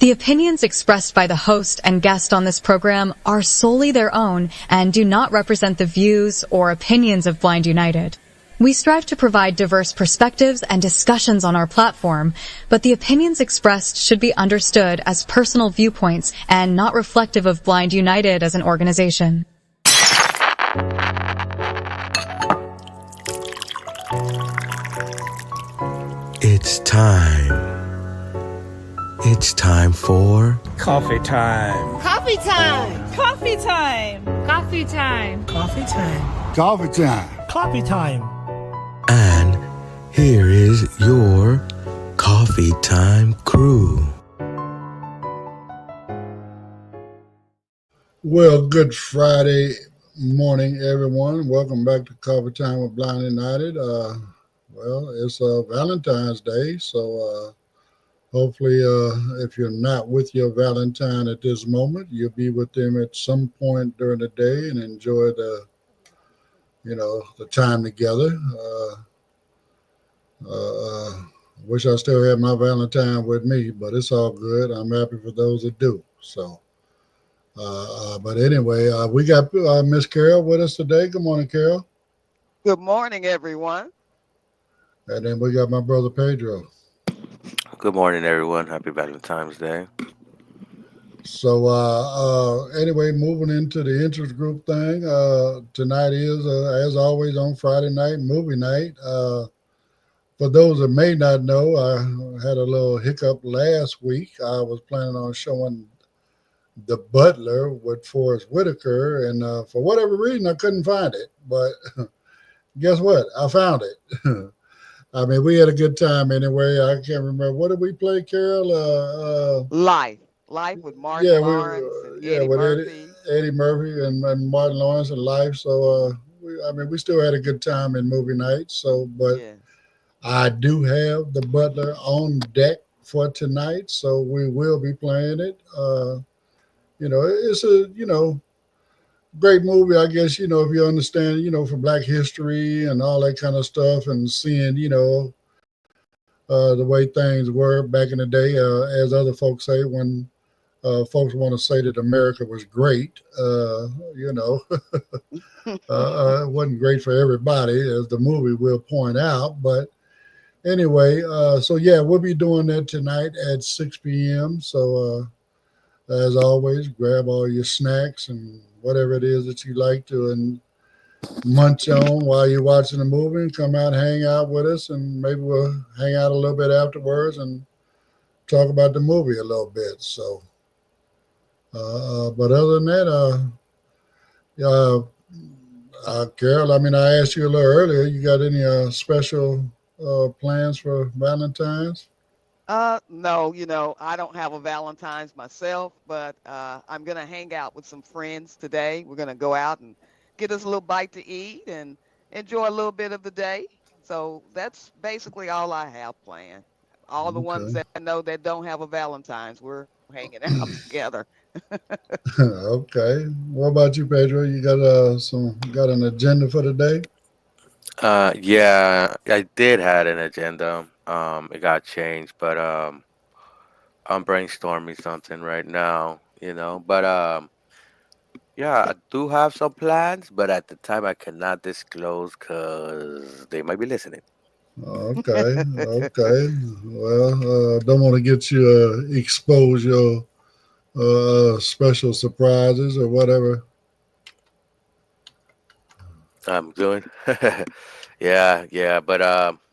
The opinions expressed by the host and guest on this program are solely their own and do not represent the views or opinions of Blind United. We strive to provide diverse perspectives and discussions on our platform, but the opinions expressed should be understood as personal viewpoints and not reflective of Blind United as an organization. It's time. It's time for coffee time. Coffee time. Coffee time. Coffee time. Coffee time. Coffee time. Coffee time. And here is your coffee time crew. Well, good Friday morning, everyone. Welcome back to Coffee Time with Blind United. Well, it's Valentine's Day, so hopefully if you're not with your Valentine at this moment, you'll be with them at some point during the day and enjoy the time together. Wish I still had my Valentine with me, but it's all good. I'm happy for those that do. So, but anyway, we got Miss Carol with us today. Good morning, Carol. Good morning, everyone. And then we got my brother Pedro. Good morning, everyone. Happy Valentine's Day. So anyway, moving into the interest group thing, tonight is, as always, on Friday night, movie night. For those that may not know, I had a little hiccup last week. I was planning on showing The Butler with Forrest Whitaker, and for whatever reason, I couldn't find it. But guess what? I found it. I mean, we had a good time anyway. I can't remember. What did we play, Carol? Life with Martin Lawrence and Eddie Murphy. Eddie Murphy and Martin Lawrence and Life. So, we still had a good time in movie night. So, but yeah. I do have The Butler on deck for tonight, so we will be playing it. It's a, great movie, I guess, if you understand, for Black history and all that kind of stuff and seeing, the way things were back in the day, as other folks say, when folks want to say that America was great, it wasn't great for everybody, as the movie will point out. But anyway, so yeah, we'll be doing that tonight at 6 p.m. So as always, grab all your snacks and whatever it is that you like to and munch on while you're watching the movie, and come out and hang out with us, and maybe we'll hang out a little bit afterwards and talk about the movie a little bit. So, but other than that, Carol, I asked you a little earlier, you got any special plans for Valentine's? No, I don't have a Valentine's myself, but I'm going to hang out with some friends today. We're going to go out and get us a little bite to eat and enjoy a little bit of the day. So that's basically all I have planned. All the ones that I know that don't have a Valentine's, we're hanging out together. Okay. What about you, Pedro? You got an agenda for the day? Yeah, I did had an agenda. It got changed, but I'm brainstorming something right now, But yeah, I do have some plans, but at the time I cannot disclose because they might be listening. Okay. Well, don't want to get you expose your special surprises or whatever. I'm doing. Yeah, but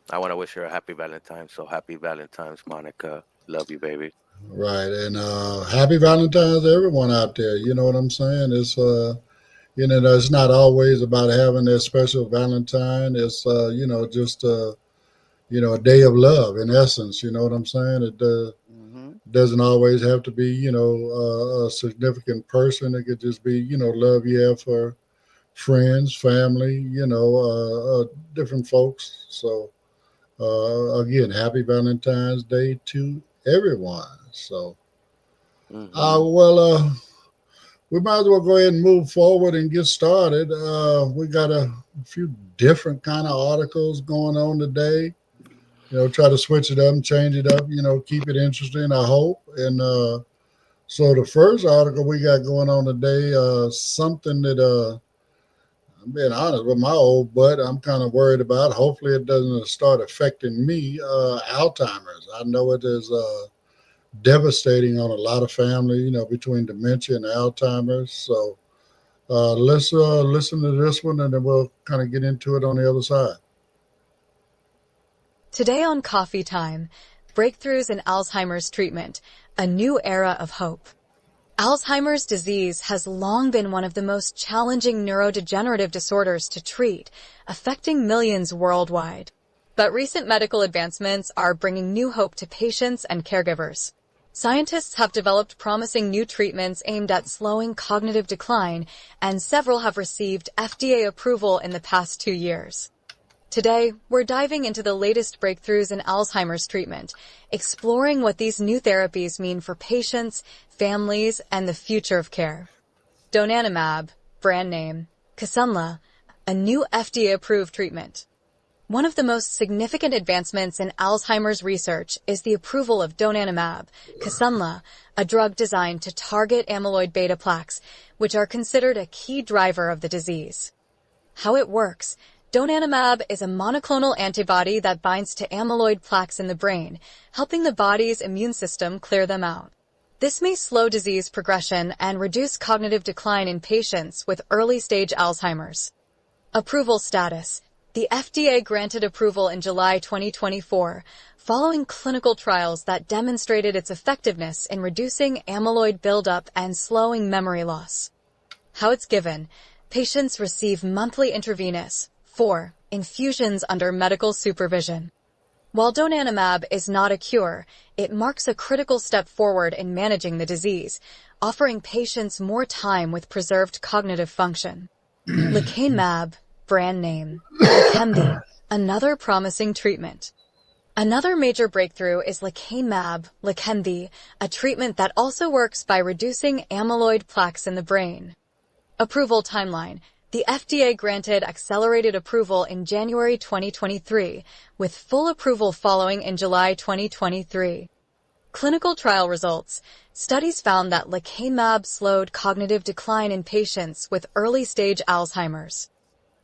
I want to wish her a happy Valentine's. So happy Valentine's, Monica. Love you, baby. Right, and happy Valentine's to everyone out there. You know what I'm saying? It's it's not always about having that special Valentine. It's just a day of love in essence. You know what I'm saying? It doesn't always have to be a significant person. It could just be love you have for friends, family, different folks. So again, happy Valentine's Day to everyone. So we might as well go ahead and move forward and get started. We got a few different kind of articles going on today. try to switch it up and change it up, keep it interesting, I hope. And so the first article we got going on today, something that I'm being honest with my old butt, I'm kind of worried about. Hopefully it doesn't start affecting me, Alzheimer's. I know it is devastating on a lot of family, between dementia and Alzheimer's. So let's listen to this one, and then we'll kind of get into it on the other side. Today on Coffee Time, breakthroughs in Alzheimer's treatment, a new era of hope. Alzheimer's disease has long been one of the most challenging neurodegenerative disorders to treat, affecting millions worldwide. But recent medical advancements are bringing new hope to patients and caregivers. Scientists have developed promising new treatments aimed at slowing cognitive decline, and several have received FDA approval in the past 2 years. Today, we're diving into the latest breakthroughs in Alzheimer's treatment, exploring what these new therapies mean for patients, families, and the future of care. Donanemab, brand name, Kisunla, a new FDA-approved treatment. One of the most significant advancements in Alzheimer's research is the approval of Donanemab, Kisunla, a drug designed to target amyloid beta plaques, which are considered a key driver of the disease. How it works. Donanemab is a monoclonal antibody that binds to amyloid plaques in the brain, helping the body's immune system clear them out. This may slow disease progression and reduce cognitive decline in patients with early-stage Alzheimer's. Approval status. The FDA granted approval in July 2024, following clinical trials that demonstrated its effectiveness in reducing amyloid buildup and slowing memory loss. How it's given. Patients receive monthly intravenous, 4 infusions under medical supervision. While Donanemab is not a cure, it marks a critical step forward in managing the disease, offering patients more time with preserved cognitive function. Lecanemab, brand name, Leqembi, another promising treatment. Another major breakthrough is Lecanemab, a treatment that also works by reducing amyloid plaques in the brain. Approval timeline. The FDA granted accelerated approval in January 2023, with full approval following in July 2023. Clinical trial results. Studies found that Lecanemab slowed cognitive decline in patients with early-stage Alzheimer's.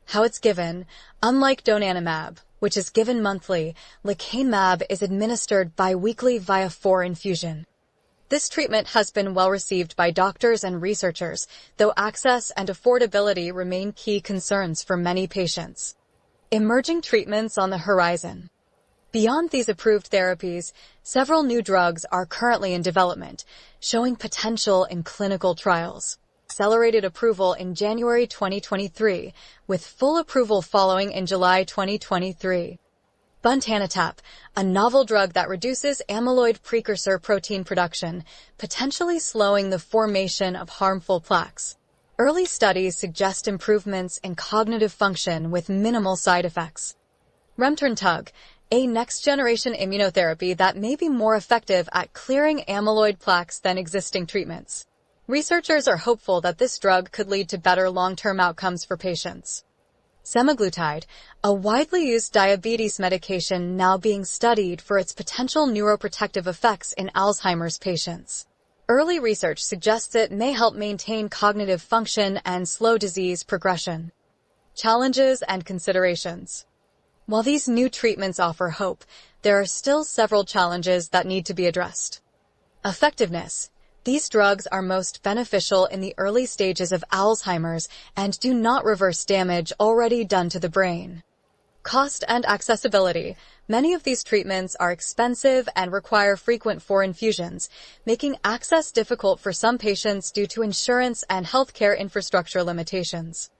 How it's given. Unlike Donanemab, which is given monthly, Lecanemab is administered biweekly via 4 infusion. This treatment has been well received by doctors and researchers, though access and affordability remain key concerns for many patients. Emerging treatments on the horizon. Beyond these approved therapies, several new drugs are currently in development, showing potential in clinical trials. Accelerated approval in January 2023, with full approval following in July 2023. Buntanetap, a novel drug that reduces amyloid precursor protein production, potentially slowing the formation of harmful plaques. Early studies suggest improvements in cognitive function with minimal side effects. Remternetug, a next-generation immunotherapy that may be more effective at clearing amyloid plaques than existing treatments. Researchers are hopeful that this drug could lead to better long-term outcomes for patients. Semaglutide, a widely used diabetes medication now being studied for its potential neuroprotective effects in Alzheimer's patients. Early research suggests it may help maintain cognitive function and slow disease progression. Challenges and considerations. While these new treatments offer hope, there are still several challenges that need to be addressed. Effectiveness. These drugs are most beneficial in the early stages of Alzheimer's and do not reverse damage already done to the brain. Cost and accessibility. Many of these treatments are expensive and require frequent 4 infusions, making access difficult for some patients due to insurance and healthcare infrastructure limitations.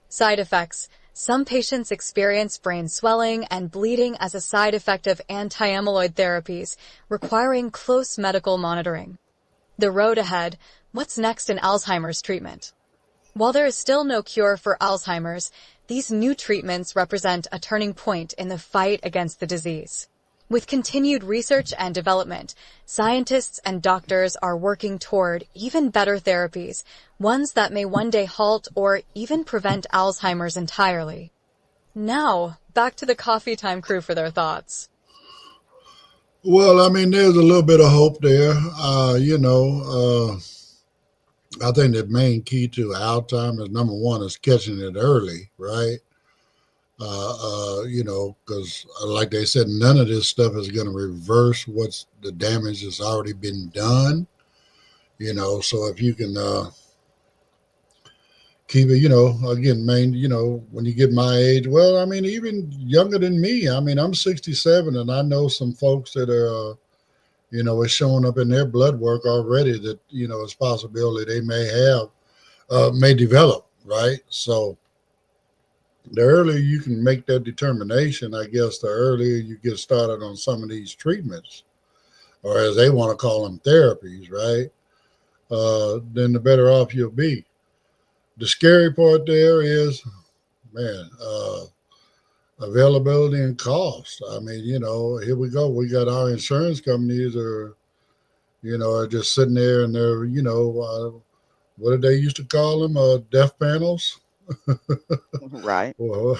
Side effects. Some patients experience brain swelling and bleeding as a side effect of anti-amyloid therapies, requiring close medical monitoring. The road ahead. What's next in Alzheimer's treatment? While there is still no cure for Alzheimer's, these new treatments represent a turning point in the fight against the disease. With continued research and development, scientists and doctors are working toward even better therapies, ones that may one day halt or even prevent Alzheimer's entirely. Now, back to the Coffee Time crew for their thoughts. Well, I mean, there's a little bit of hope there. I think the main key to Alzheimer's, number one, is catching it early, right? Because like they said, none of this stuff is going to reverse what's the damage that's already been done. So if you can keep it, again, main, when you get my age, well, I mean, even younger than me. I mean, I'm 67, and I know some folks that are, it's showing up in their blood work already that it's possibility they may develop, right? So the earlier you can make that determination, I guess, the earlier you get started on some of these treatments, or as they want to call them, therapies, right? Then the better off you'll be. The scary part there is, man, availability and cost. I mean, here we go. We got our insurance companies are just sitting there and they're, what did they used to call them? Death panels. Right. Well,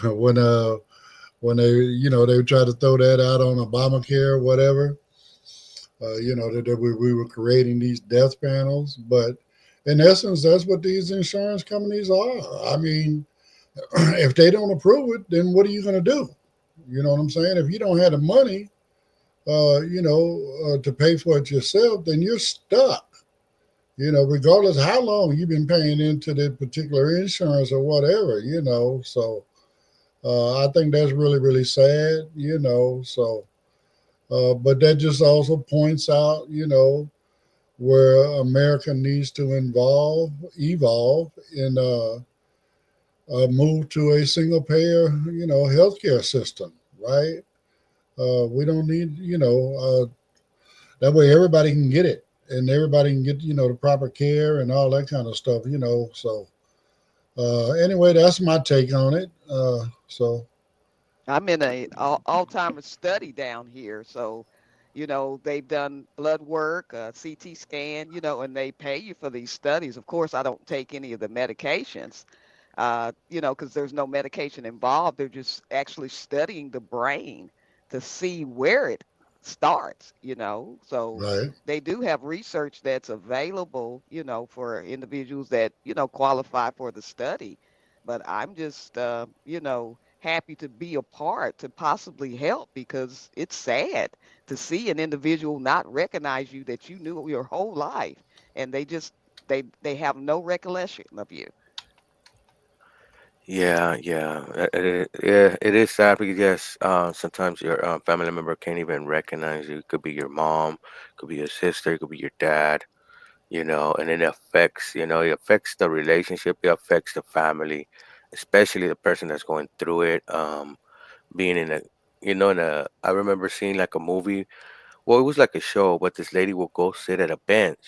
when they try to throw that out on Obamacare or whatever, that we were creating these death panels. But in essence, that's what these insurance companies are. I mean, if they don't approve it, then what are you going to do? You know what I'm saying? If you don't have the money, to pay for it yourself, then you're stuck. Regardless of how long you've been paying into that particular insurance or whatever, So I think that's really, really sad, So, but that just also points out, where America needs to evolve, and move to a single payer, healthcare system, right? We don't need, that way everybody can get it and everybody can get, the proper care and all that kind of stuff, So, anyway, that's my take on it. I'm in a Alzheimer's study down here, so they've done blood work, CT scan, and they pay you for these studies. Of course, I don't take any of the medications, because there's no medication involved. They're just actually studying the brain to see where it starts, So Right, they do have research that's available, for individuals that, qualify for the study. But I'm just, happy to be a part to possibly help because it's sad to see an individual not recognize you that you knew your whole life and they have no recollection of you. Yeah, yeah, yeah. It is sad because yes, sometimes your family member can't even recognize you. It could be your mom, could be your sister, it could be your dad. And it affects, it affects the relationship, it affects the family, especially the person that's going through it. Being in a, I remember seeing like a movie. Well, it was like a show, but this lady will go sit at a bench,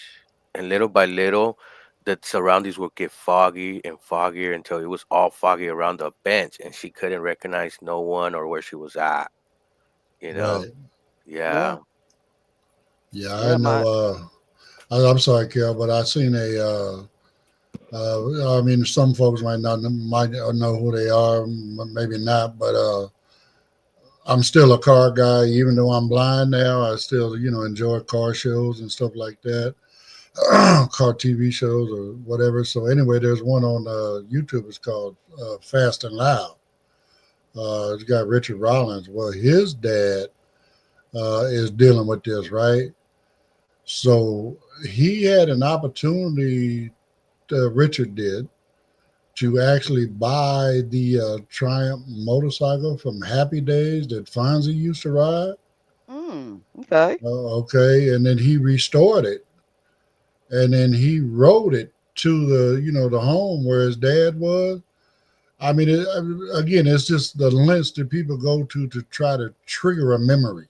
and little by little, the surroundings would get foggy and foggier until it was all foggy around the bench, and she couldn't recognize no one or where she was at. You know? right. Yeah. Yeah. Yeah, I Yeah, know. my I'm sorry, Carol, but I seen I mean, some folks might know who they are, maybe not, but I'm still a car guy, even though I'm blind now. I still, enjoy car shows and stuff like that, car TV shows or whatever. So anyway, there's one on YouTube. It's called Fast and Loud. It's got Richard Rollins. Well, his dad is dealing with this, right? So he had an opportunity. Richard did to actually buy the Triumph motorcycle from Happy Days that Fonzie used to ride. okay. Okay, and then he restored it, and then he rode it to the home where his dad was. I mean, again, it's just the lengths that people go to try to trigger a memory.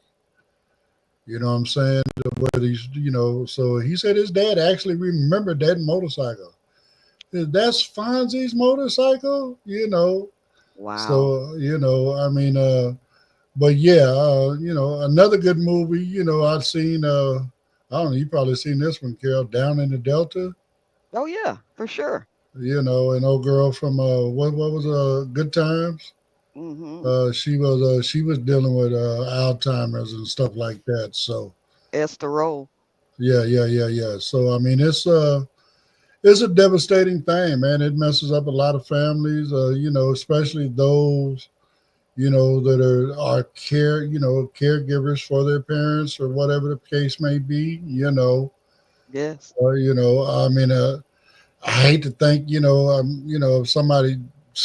You know what I'm saying? Where these, so he said his dad actually remembered that motorcycle. That's Fonzie's motorcycle, Wow. So, I mean, but yeah, another good movie, I've seen, I don't know, you probably seen this one, Carol, Down in the Delta, Oh yeah, for sure. an old girl from, what was, Good Times? Mm-hmm. She was dealing with Alzheimer's and stuff like that. So Esther Roll. yeah. So I mean, it's a devastating thing, man. It messes up a lot of families. Especially those that are caregivers for their parents or whatever the case may be. Yes. Or I mean, I hate to think, of somebody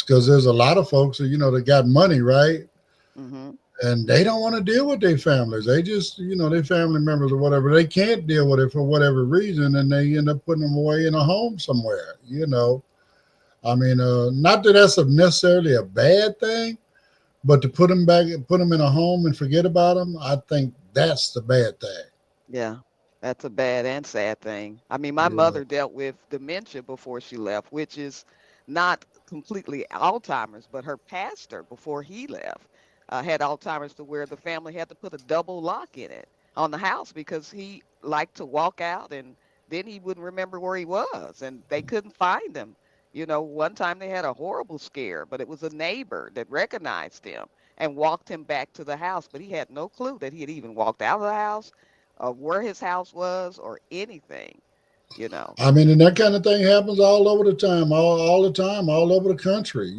because there's a lot of folks that that got money, right? Mm-hmm. And they don't want to deal with their families. They just, their family members or whatever. They can't deal with it for whatever reason, and they end up putting them away in a home somewhere. I mean, not that that's necessarily a bad thing, but to put them in a home and forget about them, I think that's the bad thing. Yeah, that's a bad and sad thing. I mean, my You know, mother dealt with dementia before she left, which is not completely Alzheimer's, but her pastor before he left had Alzheimer's to where the family had to put a double lock in it on the house because he liked to walk out and then he wouldn't remember where he was and they couldn't find him. One time they had a horrible scare, but it was a neighbor that recognized him and walked him back to the house, but he had no clue that he had even walked out of the house of where his house was or anything, you know. I mean, and that kind of thing happens all over the time, all the time, all over the country.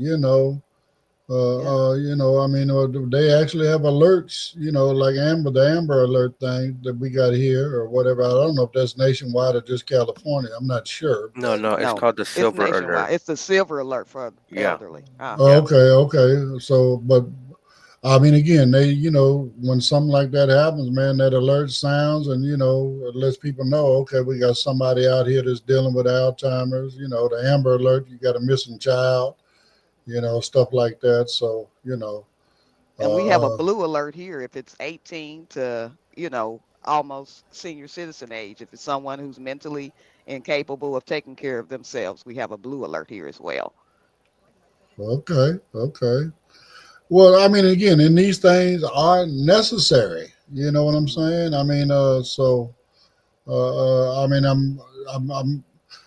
Yeah. I mean, they actually have alerts, like the Amber Alert thing that we got here or whatever. I don't know if that's nationwide or just California. I'm not sure, No, but no, it's No, called the it's silver alert. nationwide. It's the silver alert for Yeah, elderly. yeah. okay. So, but I mean, again, when something like that happens, man, that alert sounds and, it lets people know, okay, we got somebody out here that's dealing with Alzheimer's, the Amber Alert, you got a missing child, stuff like that. So, And we have a uh, uh, blue alert here if it's 18 to, almost senior citizen age. If it's someone who's mentally incapable of taking care of themselves, we have a blue alert here as well. okay. Well, I mean, again, and these things are necessary. You know what I'm Hmm. saying? I mean, I mean, I'm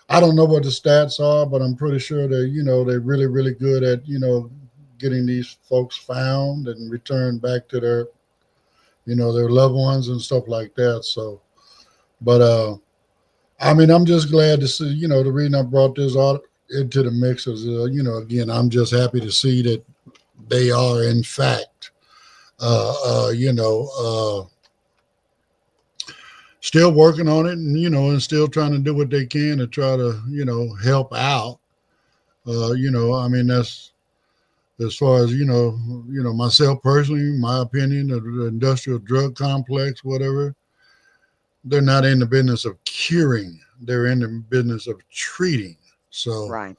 I don't know what the stats are, but I'm pretty sure they're really, really good at getting these folks found and returned back to their loved ones and stuff like that. So, but I mean, I'm just glad to see. The reason I brought this out into the mix is, again, I'm just happy to see that they are in fact, uh, uh, you know, uh, still working on it, and still trying to do what they can to try to help out. I mean, that's as far as myself personally, my opinion of the industrial drug complex, whatever. They're not in the business of curing; they're in the business of treating. So Right.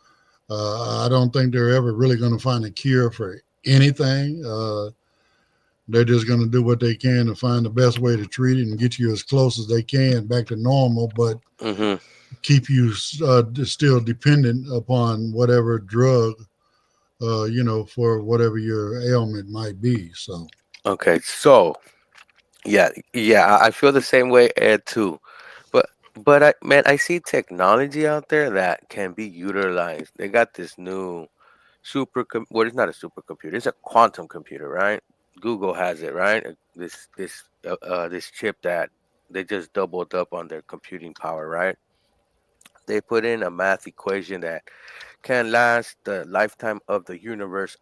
I don't think they're ever really going to find a cure for anything. They're just going to do what they can to find the best way to treat it and get you as close as they can back to normal, but Mm-hmm. keep you still dependent upon whatever drug, for whatever your ailment might be. So, Okay, so yeah, I feel the same way, Ed, too. But man, I see technology out there that can be utilized. They got this new well, it's not a supercomputer; it's a quantum computer, right? Google has it, right? This chip that they just doubled up on their computing power, right? They put in a math equation that can last the lifetime of the universe.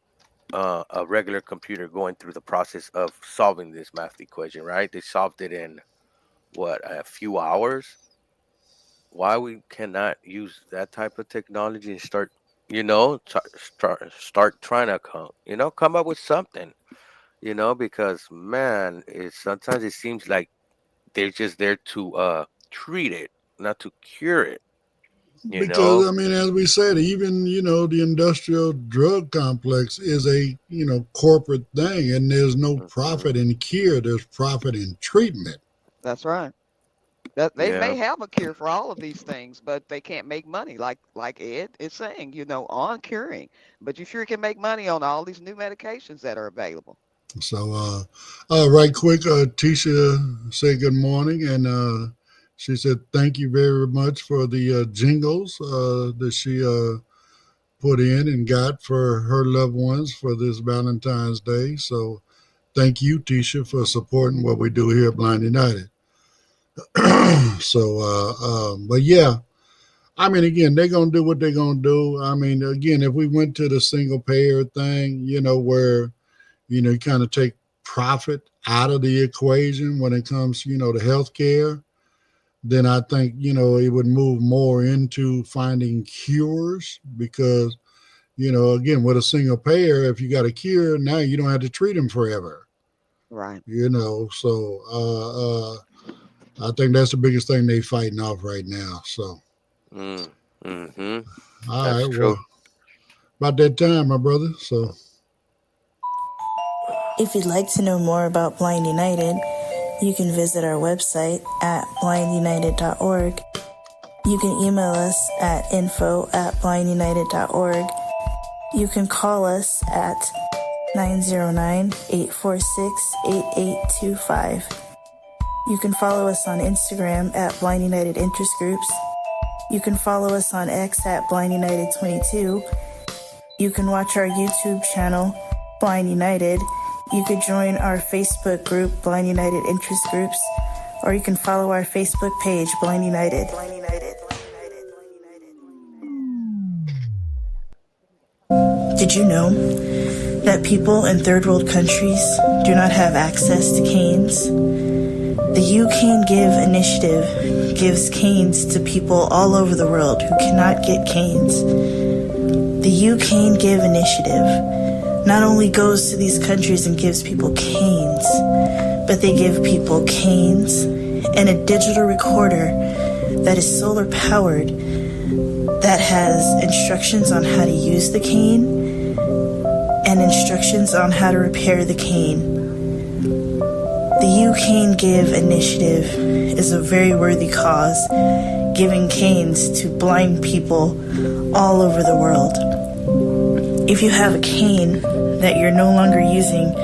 A regular computer going through the process of solving this math equation, right? They solved it in what, a few hours. Why we cannot use that type of technology and start, start trying to come up with something, because man, sometimes it seems like they're just there to treat it, not to cure it, you because know. I mean, as we said, even the industrial drug complex is a corporate thing, and there's no Hmm. profit in cure. There's profit in treatment. That's right. That they Yeah. may have a cure for all of these things, but they can't make money like Ed is saying, on curing. But you sure can make money on all these new medications that are available. So, right quick, Tisha said good morning, and she said thank you very much for the jingles that she put in and got for her loved ones for this Valentine's Day. So thank you, Tisha, for supporting what we do here at Blind United. But yeah, I mean, again, they're going to do what they're going to do. I mean, again, if we went to the single payer thing, where, you kind of take profit out of the equation when it comes, to healthcare, then I think, it would move more into finding cures because, again, with a single payer, if you got a cure, now you don't have to treat them forever. Right. So I think that's the biggest thing they fighting off right now. So. Mm-hmm. All That's right, true. well, about that time, my brother. So, if you'd like to know more about Blind United, you can visit our website at blindunited.org. You can email us at info@blindunited.org. You can call us at 909-846-8825. You can follow us on Instagram at Blind United Interest Groups. You can follow us on X at Blind United 22. You can watch our YouTube channel, Blind United. You could join our Facebook group, Blind United Interest Groups, or you can follow our Facebook page, Blind United. Did you know that people in third world countries do not have access to canes? The You Can Give initiative gives canes to people all over the world who cannot get canes. The You Can Give initiative not only goes to these countries and gives people canes, but they give people canes and a digital recorder that is solar powered that has instructions on how to use the cane and instructions on how to repair the cane. The You Can Give initiative is a very worthy cause, giving canes to blind people all over the world. If you have a cane that you're no longer using,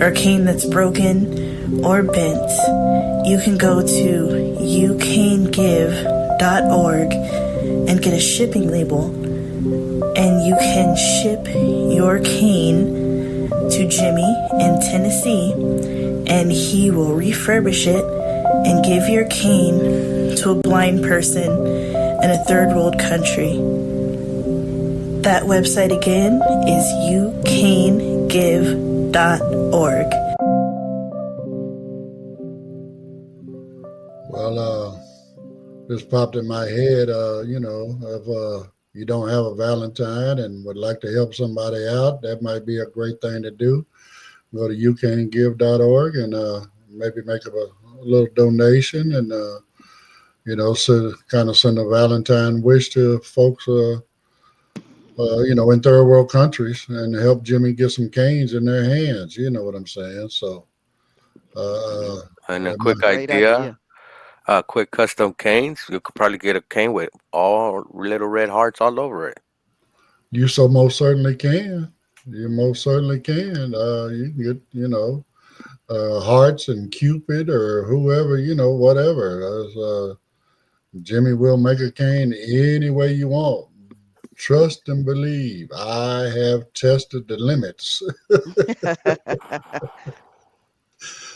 or a cane that's broken or bent, you can go to youcangive.org and get a shipping label, and you can ship your cane to Jimmy in Tennessee, and he will refurbish it and give your cane to a blind person in a third world country. That website again is youcangive.org. well, this popped in my head, if you don't have a Valentine and would like to help somebody out, that might be a great thing to do. Go to youcangive.org and maybe make a little donation and, so kind of send a Valentine wish to folks, in third world countries and help Jimmy get some canes in their hands. You know what I'm saying? So, And a that quick might- Great idea, quick custom canes. You could probably get a cane with all little red hearts all over it. you so most certainly can. You most certainly can. You can get, hearts and Cupid or whoever, whatever. Jimmy will make a cane any way you want. Trust and believe. I have tested the limits.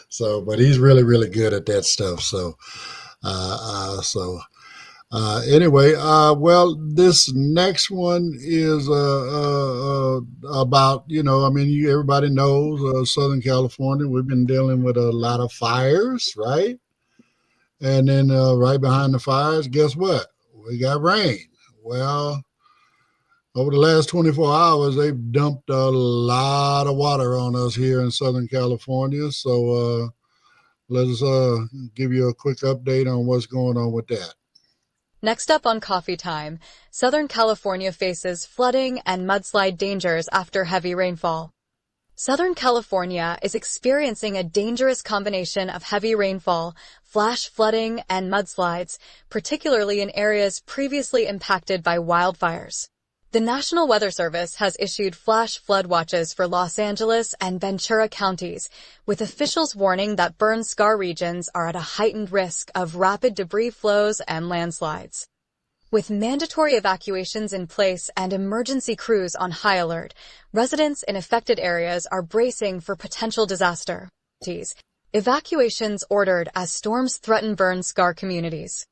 So, but he's really, really good at that stuff. So, anyway, well, this next one is about, everybody knows Southern California. We've been dealing with a lot of fires, right? And then right behind the fires, guess what? We got rain. Well, over the last 24 hours, they've dumped a lot of water on us here in Southern California. So let's give you a quick update on what's going on with that. Next up on Coffee Time, Southern California faces flooding and mudslide dangers after heavy rainfall. Southern California is experiencing a dangerous combination of heavy rainfall, flash flooding, and mudslides, particularly in areas previously impacted by wildfires. The National Weather Service has issued flash flood watches for Los Angeles and Ventura counties, with officials warning that burn scar regions are at a heightened risk of rapid debris flows and landslides. With mandatory evacuations in place and emergency crews on high alert, residents in affected areas are bracing for potential disaster. Evacuations ordered as storms threaten burn-scar communities.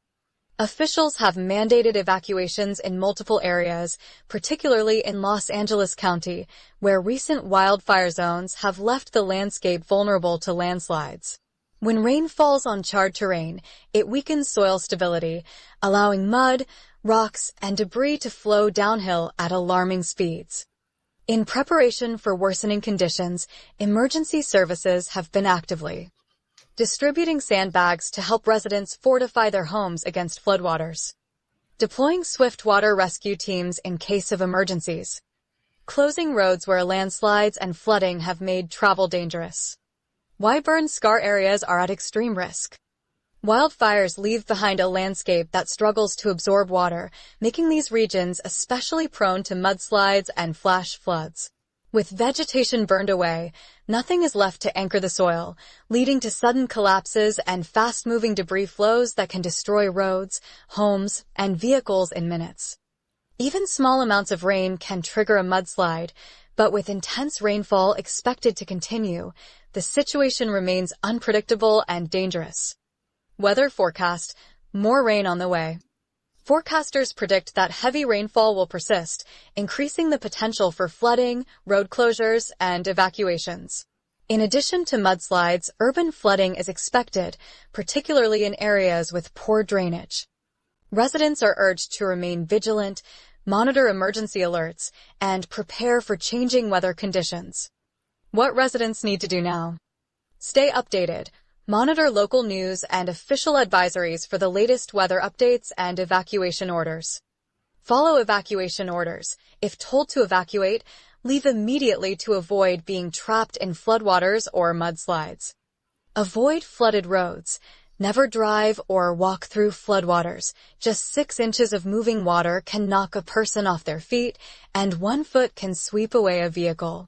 Officials have mandated evacuations in multiple areas, particularly in Los Angeles County, where recent wildfire zones have left the landscape vulnerable to landslides. When rain falls on charred terrain, it weakens soil stability, allowing mud, rocks, and debris to flow downhill at alarming speeds. In preparation for worsening conditions, emergency services have been actively distributing sandbags to help residents fortify their homes against floodwaters, deploying swift water rescue teams in case of emergencies, closing roads where landslides and flooding have made travel dangerous. Why burn-scar areas are at extreme risk. Wildfires leave behind a landscape that struggles to absorb water, making these regions especially prone to mudslides and flash floods. With vegetation burned away, nothing is left to anchor the soil, leading to sudden collapses and fast-moving debris flows that can destroy roads, homes, and vehicles in minutes. Even small amounts of rain can trigger a mudslide, but with intense rainfall expected to continue, the situation remains unpredictable and dangerous. Weather forecast: more rain on the way. Forecasters predict that heavy rainfall will persist, increasing the potential for flooding, road closures, and evacuations. In addition to mudslides, urban flooding is expected, particularly in areas with poor drainage. Residents are urged to remain vigilant, monitor emergency alerts, and prepare for changing weather conditions. What residents need to do now? Stay updated. Monitor local news and official advisories for the latest weather updates and evacuation orders. Follow evacuation orders. If told to evacuate, leave immediately to avoid being trapped in floodwaters or mudslides. Avoid flooded roads. Never drive or walk through floodwaters. Just 6 inches of moving water can knock a person off their feet, and 1 foot can sweep away a vehicle.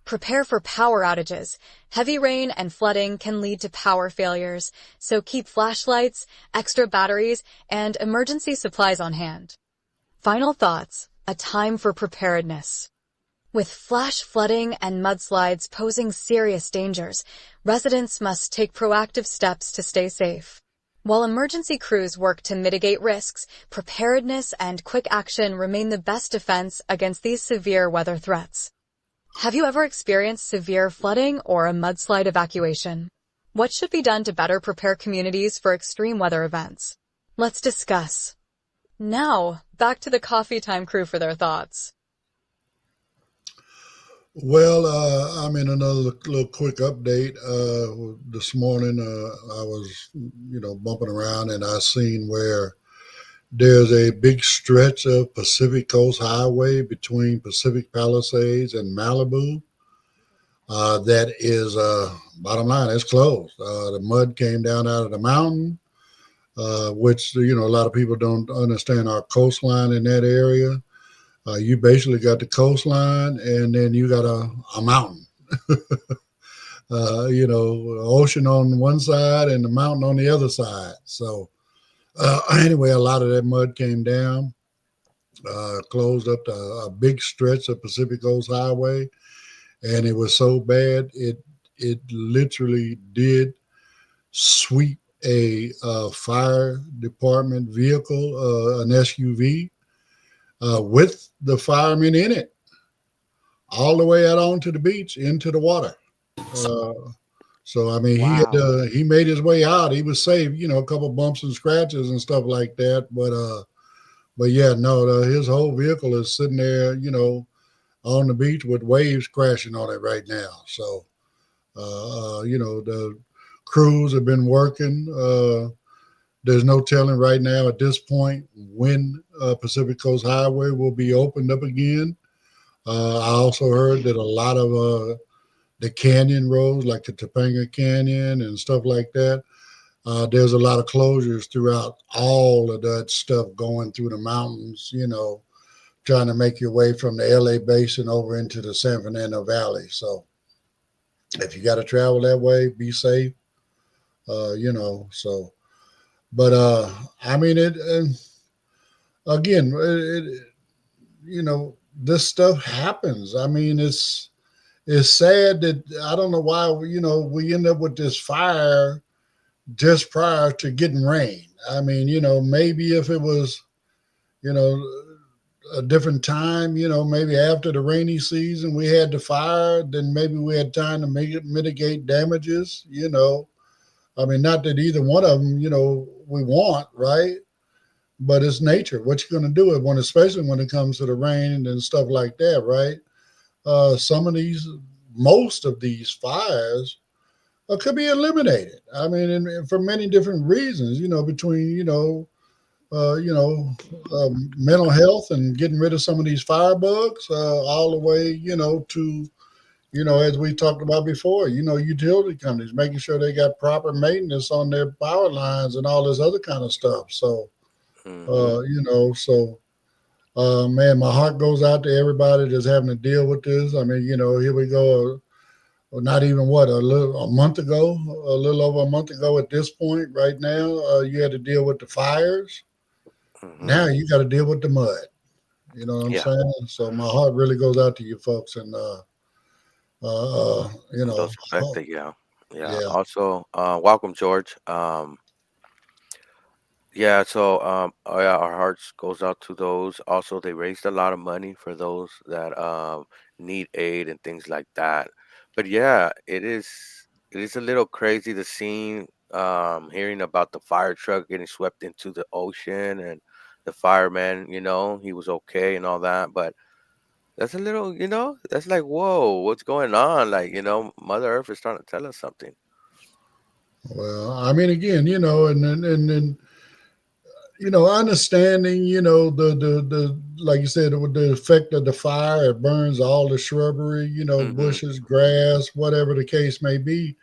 Prepare for power outages. Heavy rain and flooding can lead to power failures, so keep flashlights, extra batteries, and emergency supplies on hand. Final thoughts: a time for preparedness. With flash flooding and mudslides posing serious dangers, residents must take proactive steps to stay safe. While emergency crews work to mitigate risks, preparedness and quick action remain the best defense against these severe weather threats. Have you ever experienced severe flooding or a mudslide evacuation? What should be done to better prepare communities for extreme weather events? Let's discuss. Now, back to the Coffee Time crew for their thoughts. Well, I'm in another little quick update. This morning, I was, bumping around, and I seen where there's a big stretch of Pacific Coast Highway between Pacific Palisades and Malibu. That is, bottom line, it's closed. The mud came down out of the mountain, which, a lot of people don't understand our coastline in that area. You basically got the coastline, and then you got a mountain. The ocean on one side and the mountain on the other side. So anyway, a lot of that mud came down, closed up a big stretch of Pacific Coast Highway, and it was so bad it literally did sweep a fire department vehicle, an SUV, with the firemen in it, all the way out onto the beach into the water. So I mean, Wow. he made his way out. He was safe, a couple bumps and scratches and stuff like that. But yeah, no, his whole vehicle is sitting there, on the beach with waves crashing on it right now. So, the crews have been working. There's no telling right now at this point when Pacific Coast Highway will be opened up again. I also heard that a lot of the canyon roads, like the Topanga Canyon and stuff like that, there's a lot of closures throughout all of that stuff going through the mountains, trying to make your way from the LA Basin over into the San Fernando Valley. So if you got to travel that way, be safe, so. But I mean, again, this stuff happens. I mean, it's sad that I don't know why we end up with this fire just prior to getting rain. I mean, maybe if it was you know a different time, maybe after the rainy season we had the fire, then maybe we had time to mitigate damages. I mean, not that either one of them, we want, right? But it's nature. What you going to do it when, especially when it comes to the rain and stuff like that, right? Some of these, most of these fires could be eliminated. I mean, and for many different reasons, between mental health and getting rid of some of these firebugs, all the way, to as we talked about before, utility companies making sure they got proper maintenance on their power lines and all this other kind of stuff. So, Hmm. so man, my heart goes out to everybody that's having to deal with this. I mean, here we go. Not even a month ago, a little over a month ago at this point, right now, you had to deal with the fires. Hmm. Now you got to deal with the mud. You know what I'm Yeah, saying? So my heart really goes out to you folks, and those affected. Yeah, yeah. yeah. Also, welcome, George. Yeah, so oh yeah, our hearts goes out to those. Also, they raised a lot of money for those that need aid and things like that. But yeah, it is a little crazy the scene, hearing about the fire truck getting swept into the ocean and the fireman, he was okay and all that. But that's a little, that's like, whoa, what's going on? Like, Mother Earth is trying to tell us something. Well, I mean, again, and understanding, the like you said, with the effect of the fire, it burns all the shrubbery, Mm-hmm. bushes, grass, whatever the case may be.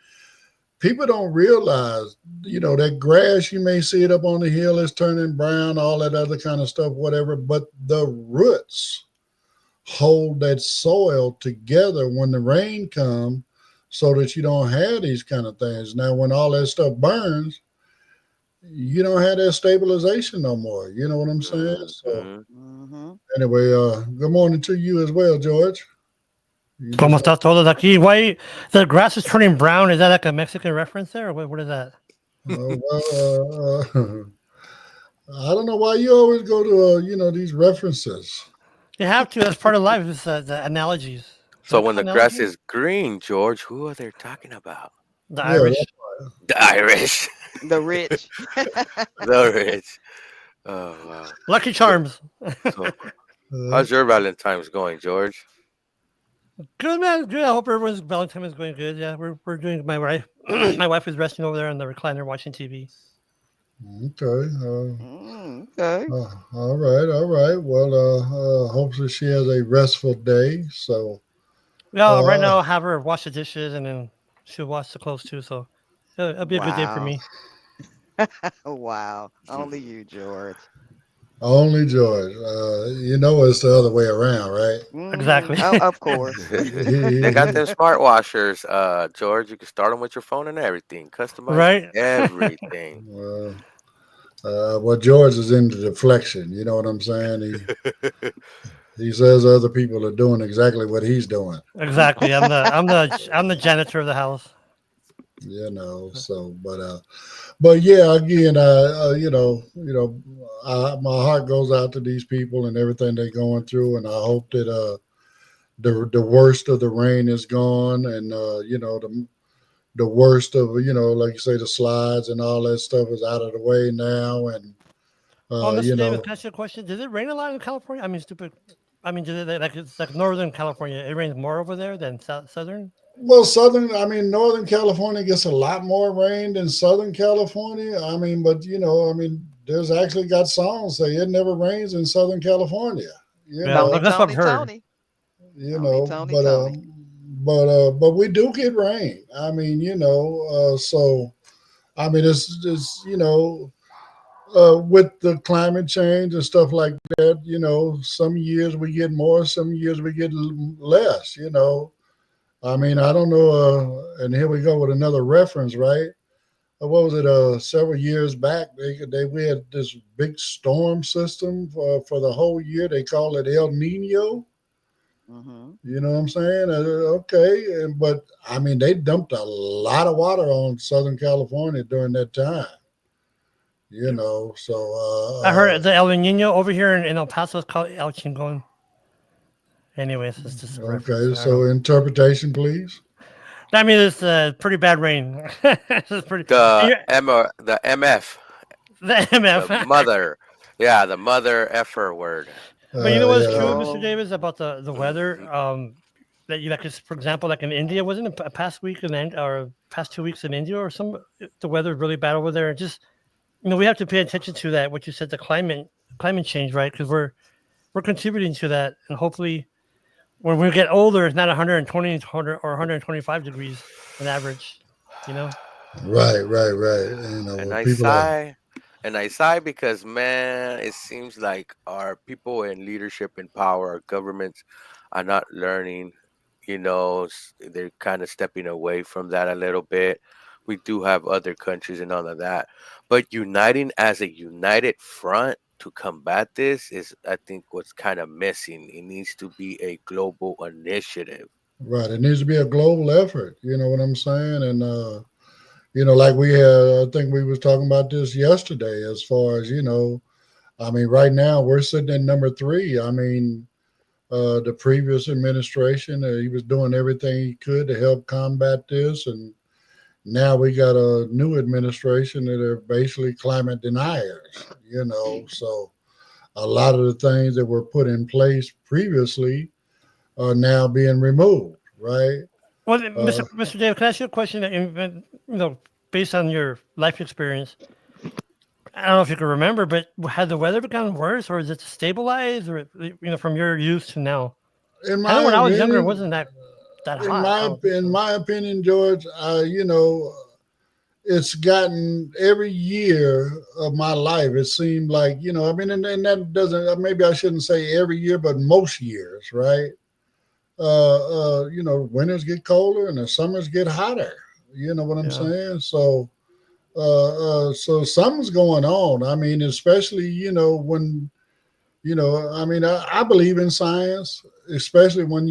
People don't realize, that grass, you may see it up on the hill, is turning brown, all that other kind of stuff, whatever, but the roots hold that soil together when the rain comes so that you don't have these kind of things. Now, when all that stuff burns, you don't have that stabilization no more. You know what I'm saying? So Mm-hmm. Mm-hmm. anyway, good morning to you as well, George. You ¿Cómo just estás todos aquí? Why the grass is turning brown? Is that like a Mexican reference there, or what is that? I don't know why you always go to these references. You have to. That's part of life. It's the analogies. Do So I when call the grass analogies? is green, George, who are they talking about? The Yeah, Irish. The Irish, The rich. the rich. Oh wow. Lucky So, Charms. so uh, how's your Valentine's going, George? Good man. Good. I hope everyone's Valentine is going good. Yeah, we're doing my wife. My wife is resting over there on the recliner watching TV. okay. Okay. All right. All right. Well, hopefully she has a restful day. So, Yeah, right uh, now I'll have her wash the dishes and then she'll wash the clothes too. So it'll be a good day for Wow. me. Wow. Only you, George. only George. It's the other way around, right? Exactly. Oh, of course. They got them smart washers, George. You can start them with your phone and everything. Customize Right. everything. Well, well, George is into deflection. You know what I'm saying? He says other people are doing exactly what he's doing. Exactly. I'm the janitor of the house. So, but yeah, again, my heart goes out to these people and everything they're going through, and I hope that the worst of the rain is gone, and the worst of like you say, the slides and all that stuff is out of the way now, and Oh, uh, you Mr. Davis, know, can I ask you a question? Does it rain a lot in California? I mean, stupid. I mean, does it like it's like Northern California? It rains more over there than Southern. well, Northern California gets a lot more rain than Southern California. I mean, but there's actually got songs say it never rains in Southern California. You Yeah, Tony, know, that's what I've Tony, heard. Tony. Tony, Tony, Tony. but we do get rain. I mean, so I mean, it's with the climate change and stuff like that. Some years we get more, some years we get less. I mean, I don't know. And here we go with another reference, right? what was it? Several years back, we had this big storm system for the whole year. They call it El Nino. Mm-hmm. You know what I'm saying? Okay, but I mean, they dumped a lot of water on Southern California during that time. You know, so I heard the El Nino over here in El Paso is called El Chingon. Anyways, it's just a reference. okay. So interpretation, please. I mean, it's pretty bad rain. It's pretty. The MF, The the MF. mother, yeah, the mother effer word. But you know what's Yeah. true, Mr. Oh. Davis, about the weather? That you like, for example, like in India, wasn't it a past week or past 2 weeks in India or some? The weather is really bad over there. And just we have to pay attention to that. What you said, the climate change, right? Because we're contributing to that, and hopefully, when we get older, it's not 120 or 125 degrees on average. You know. Right. You And know, I people are sigh, and I sigh because man, it seems like our people in leadership and power, our governments, are not learning. They're kind of stepping away from that a little bit. We do have other countries and all of that, but uniting as a united front to combat this is, I think, what's kind of missing. It needs to be a global initiative. right. It needs to be a global effort. You know what I'm saying? And like we had, I think we was talking about this yesterday. As far as I mean, right now we're sitting at number three. I mean, the previous administration, he was doing everything he could to help combat this, and now we got a new administration that are basically climate deniers. So a lot of the things that were put in place previously are now being removed. Right? Well, Uh, Mr. Davis, can I ask you a question? Based on your life experience, I don't know if you can remember, but had the weather become worse, or is it stabilized, or from your youth to now? in I know my when I was younger, it opinion, wasn't that in hot. I my don't think in so. my opinion, George, it's gotten every year of my life. It seemed like I mean, and that doesn't. Maybe I shouldn't say every year, but most years, right? Winters get colder and the summers get hotter. You know what I'm Yeah. saying? So something's going on. I mean, especially when I mean, I believe in science, especially when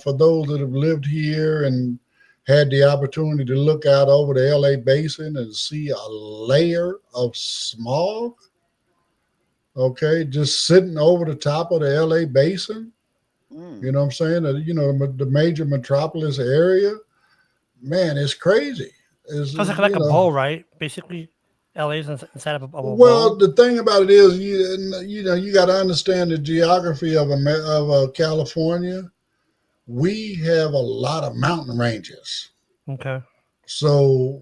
for those that have lived here and had the opportunity to look out over the LA basin and see a layer of smog, okay, just sitting over the top of the LA basin. You Mm. know what I'm saying? The major metropolis area, man, it's crazy. So it's like a bowl, right? Basically, LA's inside of a Well, bowl. the thing about it is, you got to understand the geography of California. We have a lot of mountain ranges, Okay. so